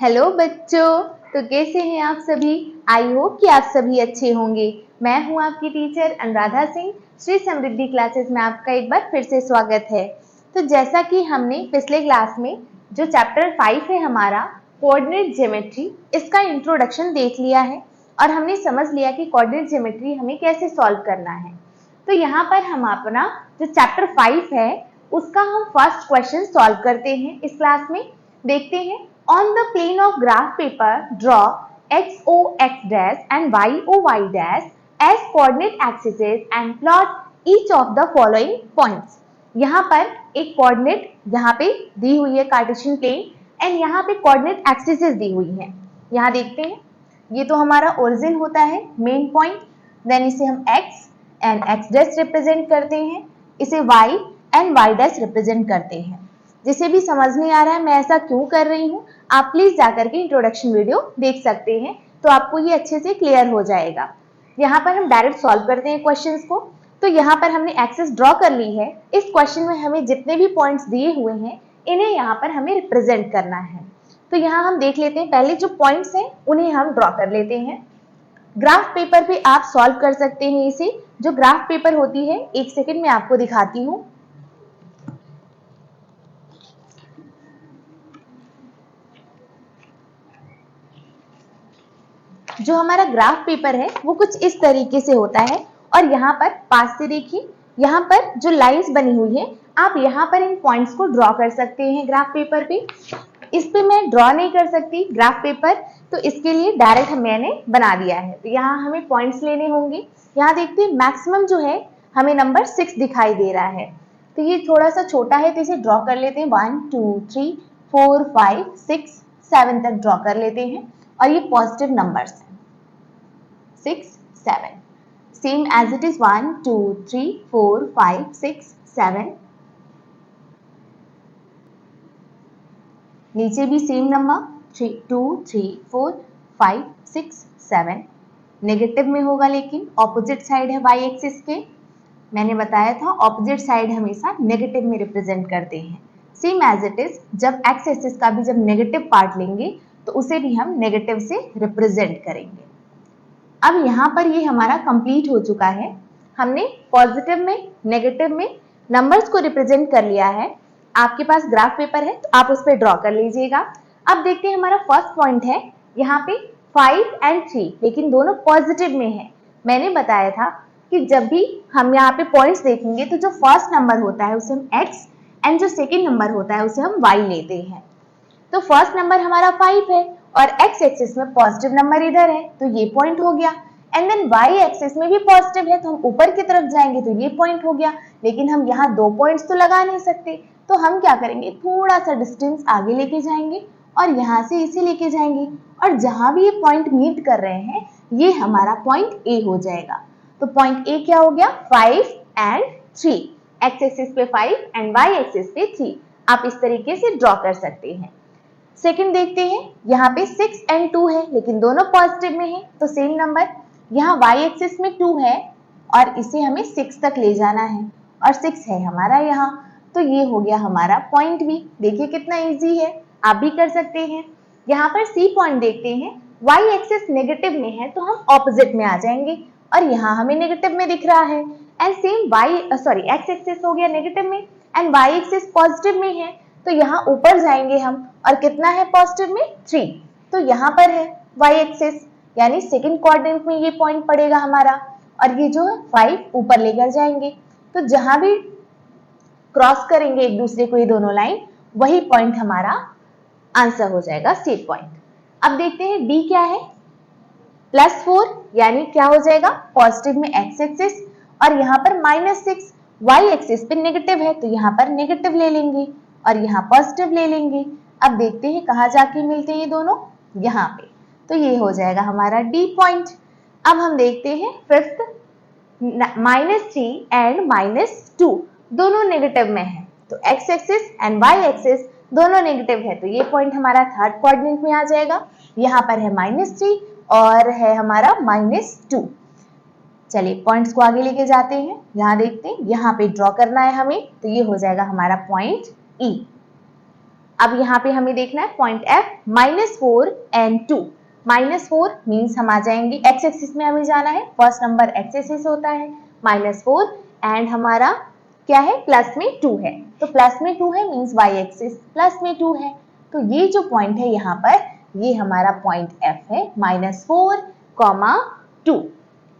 Hello बच्चों, तो कैसे हैं आप सभी। आई होप कि आप सभी अच्छे होंगे। मैं हूं आपकी टीचर अनुराधा सिंह। श्री समृद्धि क्लासेस में आपका एक बार फिर से स्वागत है। तो जैसा कि हमने पिछले क्लास में जो चैप्टर 5 है हमारा कोऑर्डिनेट ज्योमेट्री, इसका इंट्रोडक्शन देख लिया है और हमने समझ लिया कि कोऑर्डिनेट ज्योमेट्री हमें कैसे सॉल्व करना है। तो यहाँ पर हम अपना जो चैप्टर 5 है उसका हम फर्स्ट क्वेश्चन सॉल्व करते हैं इस क्लास में। देखते हैं, on the plane of graph paper draw x o x dash and y o y dash as coordinate axes and plot each of the following points। यहाँ पर एक कोऑर्डिनेट यहाँ पे दी हुई है कार्टेशियन प्लेन एंड यहाँ पे कोऑर्डिनेट एक्सिस दी हुई है। यहाँ देखते हैं, ये तो हमारा ओरिजिन होता है मेन पॉइंट, देन इसे हम x and x dash represent करते हैं, इसे y and y dash represent करते हैं। जिसे भी समझ नहीं आ रहा है मैं ऐसा क्यों कर रही हूँ, आप प्लीज जाकर के इंट्रोडक्शन वीडियो देख सकते हैं, तो आपको ये अच्छे से क्लियर हो जाएगा। यहाँ पर हम डायरेक्ट सॉल्व करते हैं क्वेश्चंस को। तो यहाँ पर हमने एक्सिस ड्रॉ कर ली है। इस क्वेश्चन में हमें जितने भी पॉइंट्स दिए हुए हैं इन्हें यहाँ पर हमें रिप्रेजेंट करना है। तो यहाँ हम देख लेते हैं, पहले जो पॉइंट्स हैं उन्हें हम ड्रॉ कर लेते हैं। ग्राफ पेपर पे आप सॉल्व कर सकते हैं इसे। जो ग्राफ पेपर होती है, एक सेकेंड में आपको दिखाती हूँ। जो हमारा ग्राफ पेपर है वो कुछ इस तरीके से होता है और यहाँ पर पास से देखिए, यहाँ पर जो लाइंस बनी हुई है आप यहाँ पर इन पॉइंट्स को ड्रॉ कर सकते हैं ग्राफ पेपर पे। इस पे मैं ड्रॉ नहीं कर सकती ग्राफ पेपर, तो इसके लिए डायरेक्ट मैंने बना दिया है। तो यहाँ हमें पॉइंट्स लेने होंगे। यहाँ देखते हैं मैक्सिमम जो है हमें नंबर 6 दिखाई दे रहा है, तो ये थोड़ा सा छोटा है तो इसे ड्रॉ कर लेते हैं। 1 2 3 4 5 6 7 तक ड्रॉ कर लेते हैं और ये पॉजिटिव नंबर्स हैं 6 7, सेम एज इट इज 1 2 3 4 5 6 7। नीचे भी सेम नंबर 2 3 4 5 6 7। नेगेटिव में होगा लेकिन ऑपोजिट साइड है वाई एक्सिस के। मैंने बताया था ऑपोजिट साइड हमेशा नेगेटिव में रिप्रेजेंट करते हैं। सेम एज इट इज जब एक्स एक्सिस का भी जब नेगेटिव पार्ट लेंगे तो उसे भी हम नेगेटिव से रिप्रेजेंट करेंगे। अब यहाँ पर ये हमारा कंप्लीट हो चुका है। हमने पॉजिटिव में नेगेटिव में नंबर्स को रिप्रेजेंट कर लिया है। आपके पास ग्राफ पेपर है तो आप उस पर ड्रॉ कर लीजिएगा। अब देखते हैं, हमारा फर्स्ट पॉइंट है यहाँ पे 5 एंड 3, लेकिन दोनों पॉजिटिव में है। मैंने बताया था कि जब भी हम यहाँ पे पॉइंट्स देखेंगे तो जो फर्स्ट नंबर होता है उसे हम x एंड जो सेकेंड नंबर होता है उसे हम y लेते हैं। तो फर्स्ट नंबर हमारा 5 है और x एक्सिस में पॉजिटिव नंबर इधर है तो ये पॉइंट हो गया। एंड देन y एक्सिस में भी पॉजिटिव है तो हम ऊपर की तरफ जाएंगे तो ये पॉइंट हो गया। लेकिन हम यहाँ 2 पॉइंट्स तो लगा नहीं सकते, तो हम क्या करेंगे, थोड़ा सा डिस्टेंस आगे लेके जाएंगे और यहाँ से इसे लेके जाएंगे और जहां भी ये पॉइंट मीट कर रहे हैं ये हमारा पॉइंट A हो जाएगा। तो पॉइंट A क्या हो गया, 5 एंड 3। x एक्सिस पे 5 एंड y एक्सिस पे 3। आप इस तरीके से ड्रॉ कर सकते हैं। सेकंड देखते हैं, यहाँ पे 6 एंड 2 है लेकिन दोनों पॉजिटिव में है, तो सेम नंबर यहाँ y एक्सिस में 2 है और इसे हमें 6 तक ले जाना है और 6 है हमारा यहाँ, तो ये हो गया हमारा पॉइंट B। देखिए कितना इजी है, आप भी कर सकते हैं। यहाँ पर C पॉइंट देखते हैं, y एक्सिस नेगेटिव में है तो हम ऑपोजिट में आ जाएंगे और यहाँ हमें नेगेटिव में दिख रहा है। एंड सेम x एक्सिस हो गया नेगेटिव में एंड y एक्सिस पॉजिटिव में है, तो यहाँ ऊपर जाएंगे हम और कितना है पॉजिटिव में 3, तो यहाँ पर है y एक्सिस, यानी सेकंड क्वाड्रेंट में ये पॉइंट पड़ेगा हमारा और ये जो है 5 ऊपर लेकर जाएंगे। तो जहां भी क्रॉस करेंगे एक दूसरे को ये दोनों लाइन, वही पॉइंट हमारा आंसर हो जाएगा सी पॉइंट। अब देखते हैं डी क्या है, +4, यानी क्या हो जाएगा, पॉजिटिव में x एक्सिस और यहाँ पर -6 y एक्सिस पे नेगेटिव है तो यहाँ पर नेगेटिव ले लेंगे और यहाँ पॉजिटिव ले लेंगे। अब देखते हैं कहाँ जाके मिलते हैं ये दोनों, यहाँ पे, तो ये हो जाएगा हमारा डी पॉइंट। अब हम देखते हैं फिफ्थ, -3 एंड -2 दोनों नेगेटिव में है, तो x axis and y axis दोनों नेगेटिव है, तो ये पॉइंट हमारा थर्ड क्वाड्रेंट में आ जाएगा। यहाँ पर है -3 और है हमारा -2। चलिए पॉइंट्स को आगे लेके जाते हैं। यहाँ देखते हैं, यहाँ पे ड्रॉ करना है हमें, तो ये हो जाएगा हमारा पॉइंट E। अब यहाँ पे हमें देखना है पॉइंट F -4 and 2। -4 मीन्स हम आ जाएंगे एक्स एक्सिस में, हमें जाना है, फर्स्ट नंबर एक्स एक्सिस होता है -4 एंड हमारा क्या है प्लस में 2 है, तो प्लस में 2 है मीन्स वाई एक्सिस प्लस में 2 है, तो ये जो पॉइंट है यहाँ पर ये हमारा पॉइंट F है -4, 2।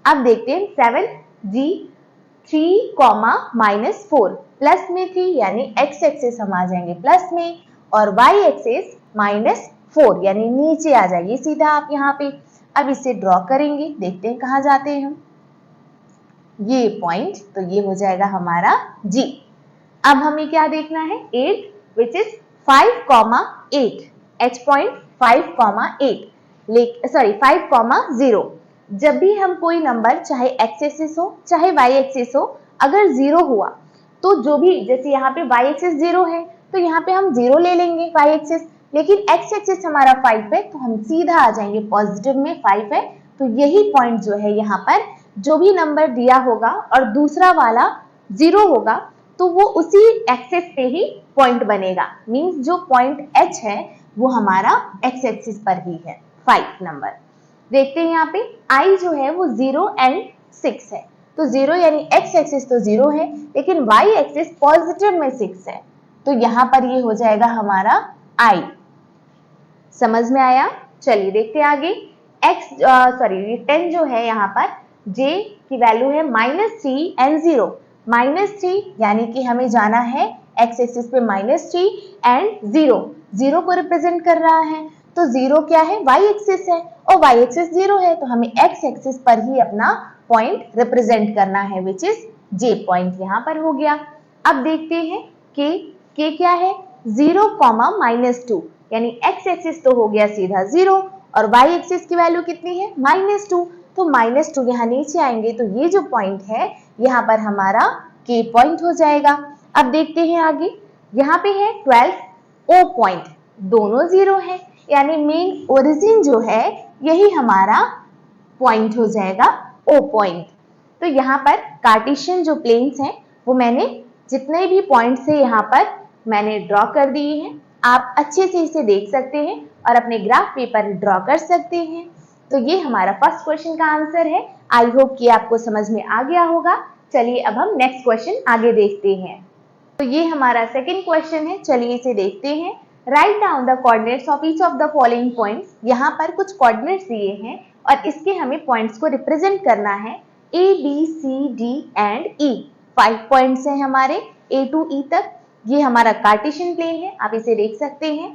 अब देखते हैं 7G 3, -4 प्लस में 3 यानी एक्स एक्सिस हम आ जाएंगे प्लस में और वाई एक्सिस -4 यानी नीचे आ जाएगी सीधा आप यहाँ पे। अब इसे ड्रॉ करेंगे, देखते हैं कहाँ जाते हैं हम, ये पॉइंट, तो ये हो जाएगा हमारा G। अब हमें क्या देखना है 8 विच इज 5, 8 H पॉइंट 5, 5, 0। जब भी हम कोई नंबर चाहे एक्स एक्सिस हो चाहे वाई एक्सिस हो अगर 0 हुआ तो जो भी, जैसे यहाँ पे वाई एक्सिस 0 है तो यहाँ पे हम 0 ले लेंगे वाई एक्सिस, लेकिन एक्स एक्सिस हमारा 5 है तो हम सीधा आ जाएंगे पॉजिटिव में, 5 है तो यही पॉइंट जो है यहाँ पर जो भी नंबर दिया होगा और दूसरा वाला 0 होगा तो वो उसी एक्सिस पे ही पॉइंट बनेगा, मींस जो पॉइंट H है वो हमारा एक्स एक्सिस पर ही है 5 नंबर। देखते हैं यहाँ पे I जो है वो 0 and 6 है, तो 0 यानी एक्स एक्सिस तो 0 है लेकिन वाई एक्सिस पॉजिटिव में 6 है, तो यहाँ पर ये हो जाएगा हमारा I। समझ में आया? चलिए देखते हैं आगे। 10 जो है यहाँ पर J की वैल्यू है -3 and 0, -3 यानी कि हमें जाना है एक्स एक्सिस पे -3 एंड 0 को रिप्रेजेंट कर रहा है, तो 0 क्या है वाई एक्सिस है और वाई एक्सिस 0 है तो हमें एक्स एक्सिस पर ही अपना पॉइंट रिप्रेजेंट करना है विच इज J पॉइंट यहाँ पर हो गया। अब देखते हैं K क्या है 0, -2 यानी एक्स एक्सिस तो हो गया सीधा 0 और वाई एक्सिस की वैल्यू कितनी है -2, तो -2 यहाँ नीचे आएंगे तो ये जो पॉइंट है यहाँ पर हमारा K पॉइंट हो जाएगा। अब देखते हैं आगे, यहाँ पे है 12 O पॉइंट, दोनों 0 है यानी मेन ओरिजिन जो है यही हमारा पॉइंट हो जाएगा O पॉइंट। तो यहाँ पर कार्टेशियन जो प्लेन्स हैं वो मैंने जितने भी पॉइंट्स है यहाँ पर मैंने ड्रॉ कर दिए हैं, आप अच्छे से इसे देख सकते हैं और अपने ग्राफ पेपर ड्रॉ कर सकते हैं। तो ये हमारा फर्स्ट क्वेश्चन का आंसर है। आई होप कि आपको समझ में आ गया होगा। चलिए अब हम नेक्स्ट क्वेश्चन आगे देखते हैं। तो ये हमारा सेकंड क्वेश्चन है, चलिए इसे देखते हैं। Write down the coordinates of each of the following points. यहाँ पर कुछ कोऑर्डिनेट्स दिए हैं और इसके हमें पॉइंट्स को रिप्रेजेंट करना है A, B, C, D and E। 5 points हैं हमारे A to E तक। ये हमारा कार्टेशियन प्लेन है, आप इसे देख सकते हैं।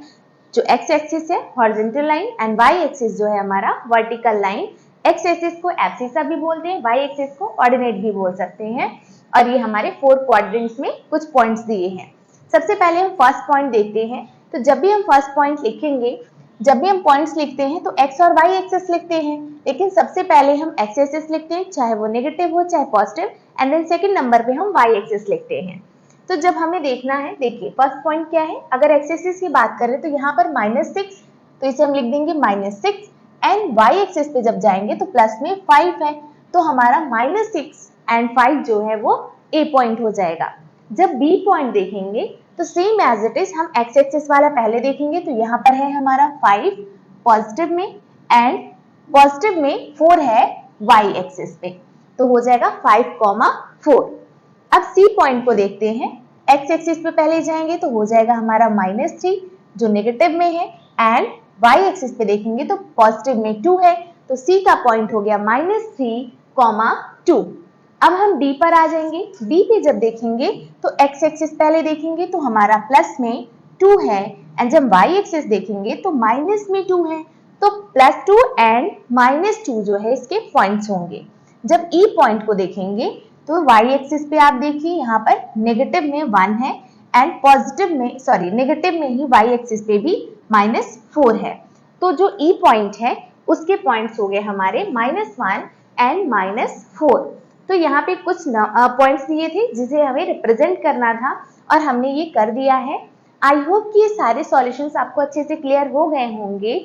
जो एक्स एक्सिस है horizontal line and Y axis जो है हमारा वर्टिकल लाइन। एक्स एक्सिस को एब्सिसा भी बोलते हैं, वाई एक्सिस को ऑर्डिनेट भी बोल सकते हैं। और ये हमारे 4 क्वाड्रेंट्स में कुछ पॉइंट्स दिए हैं। सबसे पहले हम फर्स्ट पॉइंट देखते हैं। तो जब भी हम फर्स्ट पॉइंट लिखेंगे, जब भी हम पॉइंट्स लिखते हैं तो एक्स और वाई एक्सिस लिखते हैं, लेकिन सबसे पहले हम एक्स एक्सिस लिखते हैं, चाहे वो नेगेटिव हो चाहे positive, and then second number पे हम वाई एक्सिस लिखते हैं। तो जब हमें देखना है, देखिए फर्स्ट पॉइंट क्या है, अगर एक्स एक्सिस की बात करें तो यहाँ पर -6, तो इसे हम लिख देंगे -6 एंड वाई एक्सिस पे जब जाएंगे तो प्लस में 5 है, तो हमारा -6 एंड 5 जो है वो A पॉइंट हो जाएगा। जब B पॉइंट देखेंगे तो सेम एज इट इज हम एक्स एक्सिस वाला पहले देखेंगे, तो यहाँ पर है हमारा 5 पॉजिटिव में एंड पॉजिटिव में 4 है वाई एक्सिस पे, तो हो जाएगा 5, 4। अब C पॉइंट को देखते हैं। एक्स एक्सिस पे पहले जाएंगे तो हो जाएगा हमारा -3 जो नेगेटिव में है एंड वाई एक्सिस पे देखेंगे तो पॉजिटिव में 2 है, तो C का पॉइंट हो गया -3, 2। अब हम D पर आ जाएंगे। D पे जब देखेंगे तो एक्स एक्सिस पहले देखेंगे तो हमारा प्लस में 2 है एंड जब वाई एक्सिस देखेंगे तो माइनस में 2 है, तो +2 एंड -2 जो है इसके पॉइंट्स होंगे। जब E पॉइंट को देखेंगे तो वाई एक्सिस पे आप देखिए यहाँ पर नेगेटिव में 1 है एंड पॉजिटिव में नेगेटिव में ही वाई एक्सिस पे भी -4 है, तो जो E पॉइंट है उसके पॉइंट्स हो गए हमारे -1 एंड -4। तो यहाँ पे कुछ पॉइंट्स दिए थे जिसे हमें रिप्रेजेंट करना था और हमने ये कर दिया है। आई होप कि ये सारे सॉल्यूशंस आपको अच्छे से क्लियर हो गए होंगे।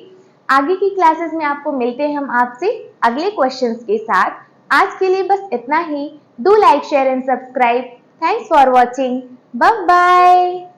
आगे की क्लासेस में आपको मिलते हैं हम आपसे अगले क्वेश्चंस के साथ। आज के लिए बस इतना ही। Do like, share and subscribe. Thanks for watching. Bye bye.